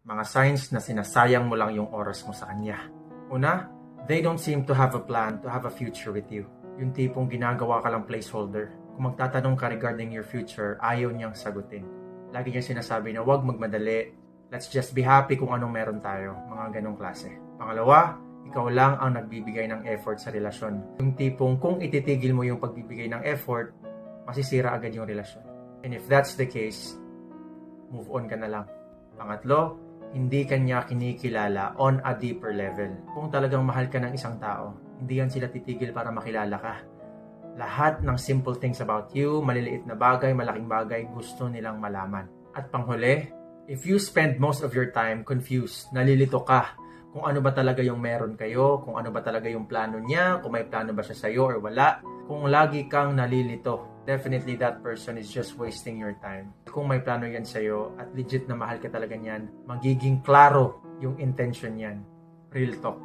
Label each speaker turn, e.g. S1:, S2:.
S1: Mga signs na sinasayang mo lang yung oras mo sa kanya. Una, they don't seem to have a plan to have a future with you. Yung tipong ginagawa ka lang placeholder. Kung magtatanong ka regarding your future, ayaw niyang sagutin. Lagi niya sinasabi na huwag magmadali. Let's just be happy kung anong meron tayo. Mga ganong klase. Pangalawa, ikaw lang ang nagbibigay ng effort sa relasyon. Yung tipong kung ititigil mo yung pagbibigay ng effort, masisira agad yung relasyon. And if that's the case, move on ka na lang. Pangatlo, hindi kanya kinikilala on a deeper level. Kung talagang mahal ka ng isang tao, hindi yan sila titigil para makilala ka. Lahat ng simple things about you, maliliit na bagay, malaking bagay, gusto nilang malaman. At panghuli, if you spend most of your time confused, nalilito ka kung ano ba talaga yung meron kayo, kung ano ba talaga yung plano niya, kung may plano ba siya sa'yo or wala. Kung lagi kang nalilito, definitely that person is just wasting your time. Kung may plano yan sa'yo at legit na mahal ka talaga niyan, magiging klaro yung intention niyan. Real talk.